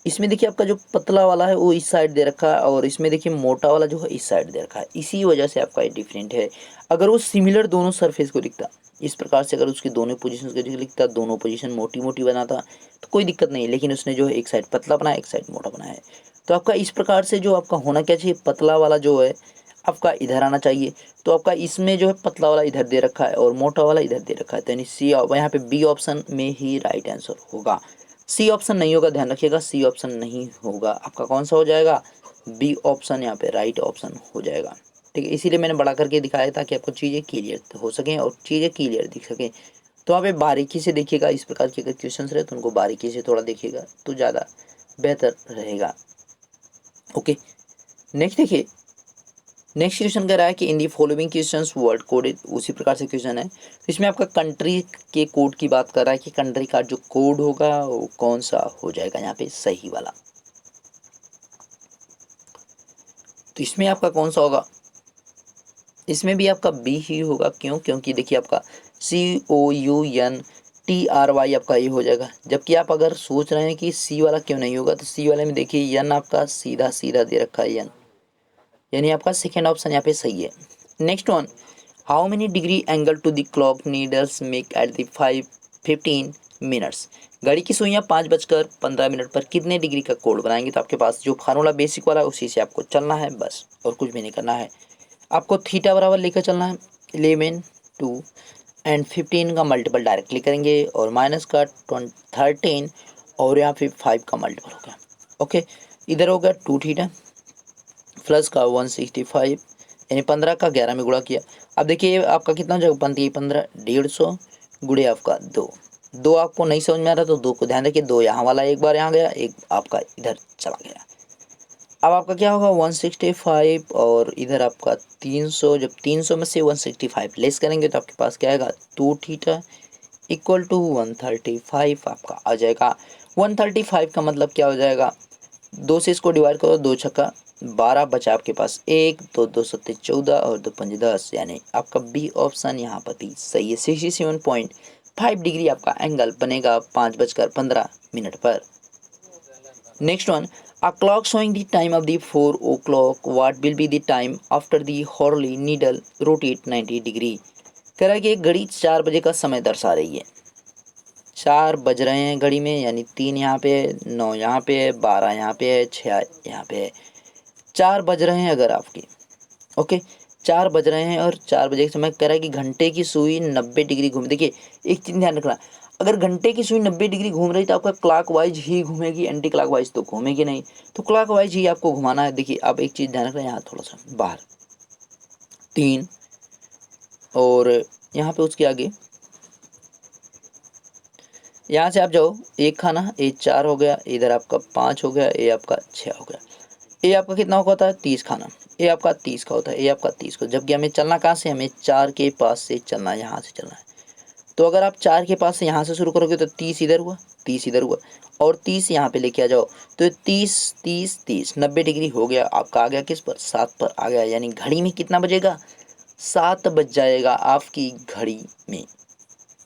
इसमें देखिए आपका जो पतला वाला है वो इस साइड दे रखा है, और इसमें देखिए मोटा वाला जो है इस साइड दे रखा है। इसी वजह से आपका ये डिफरेंट है। अगर वो सिमिलर दोनों सरफेस को दिखता इस प्रकार से, अगर उसकी दोनों पोजीशन को दिखता, दोनों पोजीशन मोटी मोटी बनाता तो कोई दिक्कत नहीं, लेकिन उसने जो है एक साइड पतला बनाया, एक साइड मोटा बनाया है। तो आपका इस प्रकार से जो आपका होना क्या चाहिए, पतला वाला जो है आपका इधर आना चाहिए। तो आपका इसमें जो है पतला वाला इधर दे रखा है और मोटा वाला इधर दे रखा है, तो यानी सी, यहाँ पे बी ऑप्शन में ही राइट आंसर होगा। सी ऑप्शन नहीं होगा, ध्यान रखिएगा, सी ऑप्शन नहीं होगा, आपका कौन सा हो जाएगा, बी ऑप्शन यहाँ पे राइट ऑप्शन हो जाएगा। ठीक है, इसीलिए मैंने बड़ा करके दिखाया ताकि आपको चीज़ें क्लियर हो सकें और चीज़ें क्लियर दिख सकें। तो वहाँ पे बारीकी से देखिएगा, इस प्रकार के अगर क्वेश्चन रहे तो उनको बारीकी से थोड़ा देखिएगा तो ज़्यादा बेहतर रहेगा। ओके, नेक्स्ट देखिए, नेक्स्ट क्वेश्चन कह रहा है कि in the following questions word coded, उसी प्रकार से क्वेश्चन है। तो इसमें आपका कंट्री के कोड की बात कर रहा है कि कंट्री का जो कोड होगा वो कौन सा हो जाएगा यहाँ पे सही वाला। तो इसमें आपका कौन सा होगा, इसमें भी आपका बी ही होगा। क्यों, क्योंकि देखिए आपका COUNTRY आपका ये हो जाएगा। जबकि आप अगर सोच रहे हैं कि सी वाला क्यों नहीं होगा, तो सी वाले में देखिए एन आपका सीधा सीधा दे रखा है एन, यानी आपका सेकेंड ऑप्शन यहाँ पे सही है। Next one, how many degree angle to the clock needles make at the 5:15 घड़ी की सुइयाँ 5:15 पर कितने डिग्री का कोण बनाएंगे। तो आपके पास जो फार्मूला बेसिक वाला है उसी से आपको चलना है बस, और कुछ भी नहीं करना है। आपको थीटा बराबर लेकर चलना है 11, 2 एंड 15 का मल्टीपल डायरेक्टली करेंगे, और माइनस का 13 और यहाँ पे 5 का मल्टीपल हो गया। ओके, इधर हो गया 2 थीटा प्लस का 165, यानी 15 का 11 में गुणा किया। अब देखिए आपका कितना जगह बनती है, 15 150 गुड़े आपका 2। दो आपको नहीं समझ में आ रहा तो 2 को ध्यान रखिए, 2 यहाँ वाला एक बार यहाँ गया, एक आपका इधर चला गया। अब आपका क्या होगा 165, और इधर आपका 300। जब 300 में से 165 लेस करेंगे तो आपके पास क्या आएगा 2 थीटा इक्वल टू 135 आपका आ जाएगा। 135 का मतलब क्या हो जाएगा, 2 से इसको डिवाइड करो, 2 छक्का 12 बचा आपके पास 1, तो 2 सत्ते 14 और 2 पंजे 10, यानी आपका बी ऑप्शन यहाँ पर भी सही है। 67.5 डिग्री आपका एंगल बनेगा 5:15 पर। Next one, a clock showing the time of the 4 o'clock, what will be the time after the hourly needle rotate 90 degree. कह रहा है कि एक घड़ी 4 बजे का समय दर्शा रही है। 4 बज रहे हैं घड़ी में, यानी 3 यहाँ पे है, 9 यहाँ पे है, 12 यहाँ पे है, 6 यहाँ पे है। 4 बज रहे हैं अगर आपके, ओके 4 बज रहे हैं, और 4 बजे के समय कह रहा है कि घंटे की सुई 90 डिग्री घूम। देखिए एक चीज़ ध्यान रखना, अगर घंटे की सुई 90 डिग्री घूम रही तो आपका क्लॉक वाइज ही घूमेगी, एंटी क्लॉक वाइज तो घूमेगी नहीं। तो क्लॉक वाइज ही आपको घुमाना है। देखिए अब एक चीज़ ध्यान रखना, यहाँ थोड़ा सा बाहर 3, और यहाँ पे उसके आगे यहाँ से आप जाओ, एक खाना, ये 4 हो गया, इधर आपका 5 हो गया, ये आपका 6 हो गया। ये आपका कितना होता है 30 खाना, ये आपका 30 का होता है, ये आपका 30 का। जबकि हमें चलना कहाँ से, हमें 4 के पास से चलना है, यहाँ से चलना है। तो अगर आप 4 के पास से यहाँ से शुरू करोगे तो 30 इधर हुआ, 30 इधर हुआ, और 30 यहाँ पे लेके आ जाओ, तो 30 30 30 90 डिग्री हो गया आपका, आ गया किस पर, 7 पर आ गया। यानी घड़ी में कितना बजेगा, 7 बज जाएगा आपकी घड़ी में।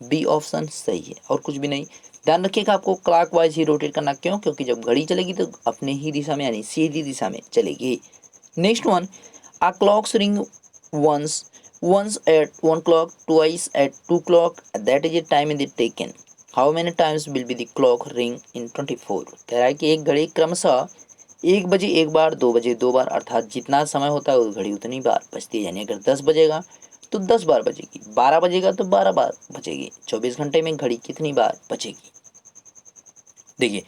बी ऑप्शन सही है और कुछ भी नहीं। ध्यान रखिएगा आपको क्लॉकवाइज ही रोटेट करना। क्यों, क्योंकि जब घड़ी चलेगी तो अपने ही दिशा में, यानी सीधी दिशा में चलेगी। Next one, a clocks ring once at 1 clock, twice at 2 clock, that is the time in the taken. How many times will be the clock ring in 24? कह रहा है कि एक घड़ी क्रमशः 1 बजे एक बार, 2 बजे 2 बार, अर्थात जितना समय होता है उस घड़ी उतनी बार बजती है। यानी अगर 10 बजेगा तो 10 बार बजेगी, 12 बजेगा तो 12 बार बजेगी। 24 घंटे में घड़ी कितनी बार बजेगी। देखिए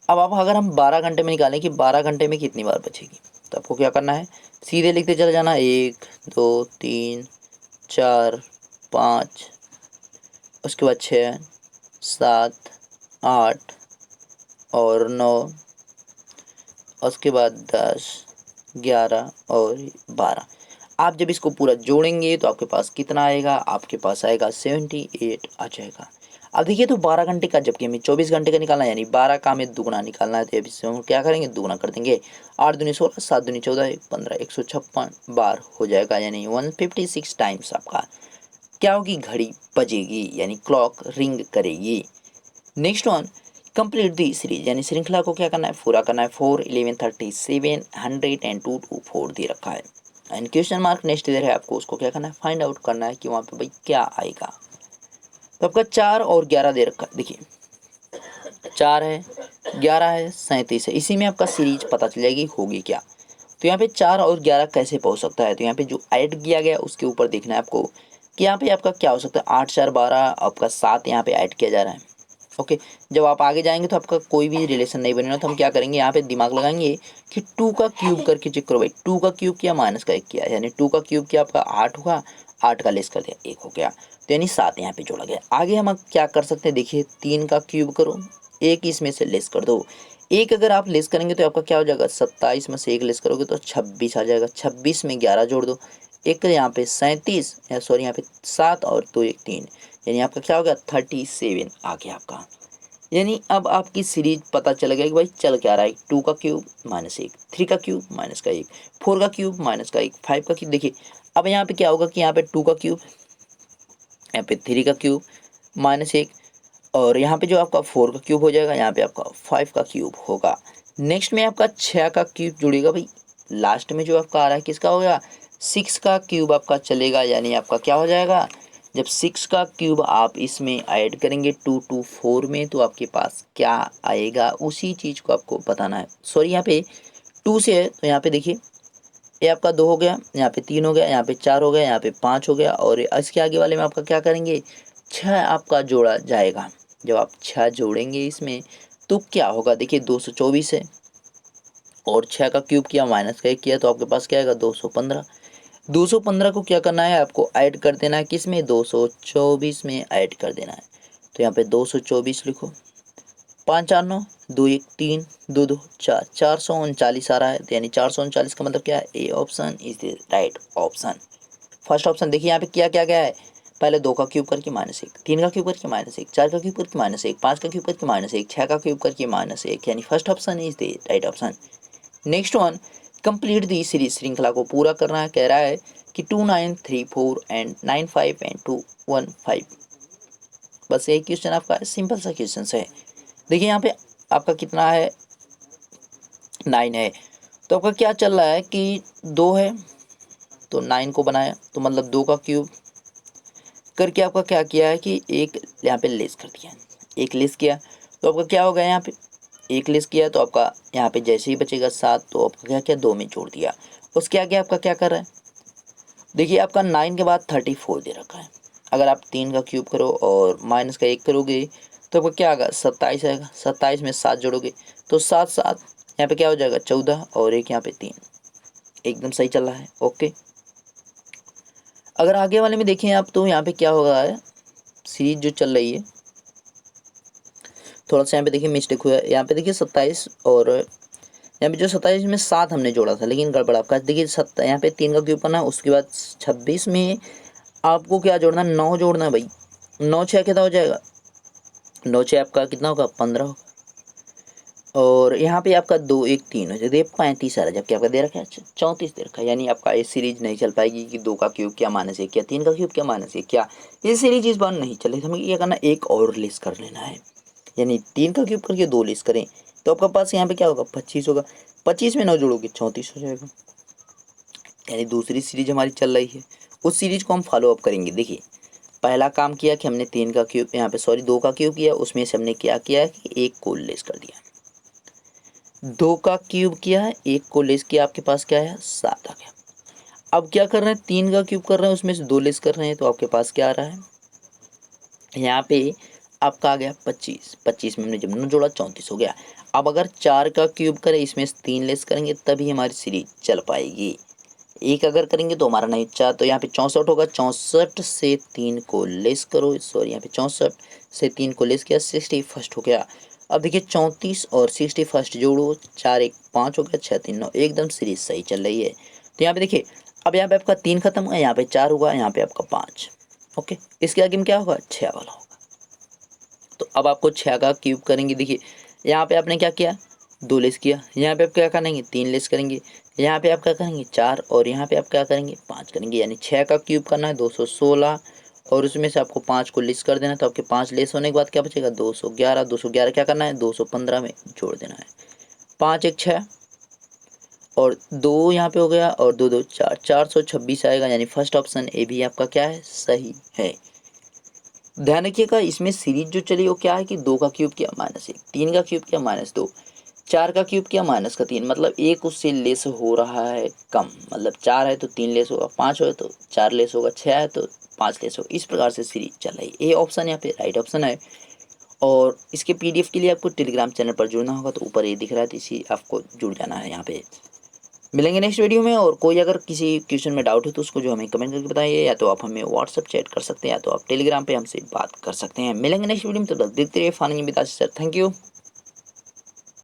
अब आप अगर हम 12 घंटे में निकालें कि 12 घंटे में कितनी बार बचेगी, तो आपको क्या करना है, सीधे लिखते चले जाना, 1 2 3 4 5, उसके बाद 6 7 8 और 9, उसके बाद 10 11 और 12। आप जब इसको पूरा जोड़ेंगे तो आपके पास कितना आएगा, आपके पास आएगा 78 आ जाएगा। अब देखिए तो 12 घंटे का, जबकि हमें 24 घंटे का निकालना है, यानी 12 का हमें दुगुना निकालना है। तो अब इससे हम क्या करेंगे, दुगुना कर देंगे, 8 दूनी 16, 7 दूनी 14, 15, 156 बार हो जाएगा, यानी 156 टाइम्स आपका क्या होगी, घड़ी बजेगी यानी क्लॉक रिंग करेगी। Next one, complete the series यानी श्रृंखला को क्या करना है, पूरा करना है। 4 11 37 100 एंड 2 2 4 दे रखा है एंड क्वेश्चन मार्क नेक्स्ट इधर है, आपको उसको क्या करना है, फाइंड आउट करना है कि वहाँ पे भाई क्या आएगा। तो आपका 4 और 11 दे रखा है, देखिए 4 है 11 है 37 है, इसी में आपका सीरीज पता चल जाएगी होगी क्या। तो यहाँ पे 4 और 11 कैसे पहुँच सकता है, तो यहाँ पे जो ऐड किया गया उसके ऊपर देखना है आपको कि यहाँ पे आपका क्या हो सकता है। 8 4 12, आपका 7 यहाँ पे ऐड किया जा रहा है। ओके, जब आप आगे जाएंगे तो आपका कोई भी रिलेशन नहीं बनेगा, तो हम क्या करेंगे, यहाँ पे दिमाग लगाएंगे कि 2 का क्यूब करके चेक करो भाई। 2 का क्यूब किया माइनस का 1 किया, यानी 2 का क्यूब किया आपका 8 हुआ, 8 का लेस कर दिया 1 हो गया, तो यानी 7 यहाँ पे जोड़ा गया। आगे हम क्या कर सकते हैं, देखिए 3 का क्यूब करो, 1 इसमें से लेस कर दो। 1 अगर आप लेस करेंगे तो आपका क्या हो जाएगा, 27 में से 1 लेस करोगे तो 26 आ जाएगा। 26 में 11 जोड़ दो, एक यहाँ पे 37 सॉरी यहाँ पे 7 और 2 1 3, यानी आपका क्या हो गया 37 आ गया आपका। यानी अब आपकी सीरीज पता चल गया कि भाई चल क्या रहा है। 2 का क्यूब माइनस 1, 3 का क्यूब माइनस का 1, 4 का क्यूब माइनस का 1, 5 का क्यूब। देखिए अब यहाँ पे क्या होगा कि यहाँ पे 2 का क्यूब, यहाँ पे 3 का क्यूब माइनस 1, और यहाँ पे जो आपका 4 का क्यूब हो जाएगा, यहाँ पे आपका 5 का क्यूब होगा। नेक्स्ट में आपका 6 का क्यूब जुड़ेगा भाई। लास्ट में जो आपका आ रहा है किसका होगा, 6 का क्यूब आपका चलेगा, यानी आपका क्या हो जाएगा, जब 6 का क्यूब आप इसमें ऐड करेंगे 2 2 4 में, तो आपके पास क्या आएगा, उसी चीज़ को आपको बताना है। सॉरी यहाँ पे 2 से है तो यहाँ पे देखिए ये आपका 2 हो गया, यहाँ पे 3 हो गया, यहाँ पे 4 हो गया, यहाँ पे 5 हो गया, और इसके आगे वाले में आपका क्या करेंगे, 6 आपका जोड़ा जाएगा। जब आप 6 जोड़ेंगे इसमें तो क्या होगा, देखिए 224 है, और 6 का क्यूब किया माइनस का 1 किया, तो आपके पास क्या आएगा 215। 215 को क्या करना है, आपको ऐड कर देना है किस में, 224 में ऐड कर देना है। तो यहाँ पे 224 लिखो, 5 4 9 2 1 3 2 2 4, 439 आ रहा है, तो यानी 439 का मतलब क्या है, A option is the right option. First option देखिए यहाँ पे क्या क्या गया है, पहले 2 का क्यूब करके माइनस 1, 3 का क्यूब करके माइनस 1, 4 का क्यूब करके माइनस 1, 5 का क्यूब करके माइनस 1, 6 का क्यूब करके माइनस 1, यानी first option is the right option. Next one, complete the series, श्रृंखला को पूरा करना है। कह रहा है कि 2 9 3 4 एंड 9 5 एंड 2 1 5। बस यही क्वेश्चन आपका सिंपल सा क्वेश्चन है। देखिए यहाँ पे आपका कितना है, 9 है, तो आपका क्या चल रहा है कि 2 है तो 9 को बनाया, तो मतलब 2 का क्यूब करके आपका क्या किया है कि एक यहाँ पे लेस कर दिया, एक लेस किया, तो आपका क्या होगा, यहाँ पे एक लेस किया तो आपका यहाँ पे जैसे ही बचेगा 7, तो आपका क्या किया 2 में जोड़ दिया। उसके आगे आपका क्या कर रहा है, देखिए आपका 9 के बाद 34 दे रखा है। अगर आप 3 का क्यूब करो और माइनस का 1 करोगे तो आपका क्या आएगा, 27 आएगा। 27 में 7 जोड़ोगे तो 7 7 यहाँ पे क्या हो जाएगा 14, और एक यहाँ पे 3, एकदम सही चल रहा है। ओके, अगर आगे वाले में देखें आप तो यहाँ पे क्या हो रहा है, सीरीज जो चल रही है, थोड़ा सा यहाँ पे देखिए मिस्टेक हुआ है। यहाँ पे देखिए 27, और यहाँ पे जो 27 में 7 हमने जोड़ा था, लेकिन गड़बड़ आपका देखिए यहाँ पे 3 का क्यूब करना है, उसके बाद 26 में आपको क्या जोड़ना है, 9 जोड़ना है भाई। 9 6 कितना हो जाएगा, 9 6 आपका कितना होगा 15 होगा, और यहाँ पे आपका 2 1 3 हो जाएगा, 35 आ रहा है, जबकि आपका दे रखा है 34 दे रखा है। यानी आपका ये सीरीज नहीं चल पाएगी कि 2 का क्यूब क्या माइनस 1 क्या, 3 का क्यूब क्या माइनस 1 क्या, ये सीरीज इस बार नहीं चलेगी। हमें क्या करना, एक और लेस कर लेना है, यानी 3 का क्यूब करके 2 लेस करें तो आपका पास यहाँ पे क्या होगा 25 होगा। 25 में 9 जोड़ोगे 34 हो जाएगा, यानी दूसरी सीरीज हमारी चल रही है, उस सीरीज को हम फॉलो अप करेंगे। देखिए पहला काम किया कि हमने 3 का क्यूब यहाँ पे सॉरी 2 का क्यूब किया, उसमें से हमने क्या किया कि एक को लेस कर दिया। 2 का क्यूब किया है, एक को लेस किया, आपके पास क्या है 7 आ गया। अब क्या कर रहे हैं, 3 का क्यूब कर रहे हैं, उसमें से 2 लेस कर रहे हैं, तो आपके पास क्या आ रहा है, यहाँ पे आपका आ गया 25। 25 में हमने जब न जोड़ा 34 हो गया। अब अगर 4 का क्यूब करें, इसमें से 3 लेस करेंगे तभी हमारी सीरीज चल पाएगी। एक अगर करेंगे तो हमारा नहीं, 4 तो यहाँ पे 64 होगा, 64 से 3 को लेस करो, सॉरी यहाँ पे 64 से 3 को लेस किया, 61 हो गया। अब देखिए 34 और 61 जोड़ो, 4 1 5 हो गया, 6 3 9, एकदम सीरीज सही चल रही है। तो यहाँ पे देखिए अब यहाँ पे आपका 3 खत्म हुआ, यहाँ पे 4 हुआ, यहाँ पे आपका 5। ओके, इसके आगे में क्या होगा 6 वाला होगा। तो अब आपको 6 का क्यूब करेंगे, देखिए यहाँ पे आपने क्या किया 2 लेस किया, यहाँ पे आप क्या करेंगे 3 लेस करेंगे, यहाँ पे आप क्या करेंगे 4, और यहाँ पे आप क्या करेंगे 5 करेंगे, यानी 6 का क्यूब करना है 216, और उसमें से आपको 5 को लिस्ट कर देना, तो आपके 5 लेस होने के बाद क्या बचेगा 211। 211 क्या करना है 215 में जोड़ देना है। 5 एक 6 और 2 यहाँ पे हो गया और 2 2 4, 426 आएगा, यानी फर्स्ट ऑप्शन ए भी आपका क्या है सही है। ध्यान रखिएगा इसमें सीरीज जो चली वो क्या है कि 2 का क्यूब किया -1, 3 का क्यूब किया -2, 4 का क्यूब किया -3, मतलब एक उससे लेस हो रहा है कम, मतलब 4 है तो 3 लेस होगा, 5 है तो 4 लेस होगा, 6 है तो 5 लेस होगा, इस प्रकार से सीरीज चल रही है। ए ऑप्शन यहाँ पे राइट ऑप्शन है। और इसके पीडीएफ के लिए आपको टेलीग्राम चैनल पर जुड़ना होगा, तो ऊपर ये दिख रहा है, तो इसी आपको जुड़ जाना है यहाँ पे। मिलेंगे नेक्स्ट वीडियो में। और कोई अगर किसी क्वेश्चन में डाउट हो तो उसको जो हमें कमेंट करके बताइए, या तो आप हमें व्हाट्सअप चैट कर सकते हैं, या तो आप टेलीग्राम पे हमसे बात कर सकते हैं। मिलेंगे नेक्स्ट वीडियो में, तो बस देखते रहिए फानी विदास सर। Thank you.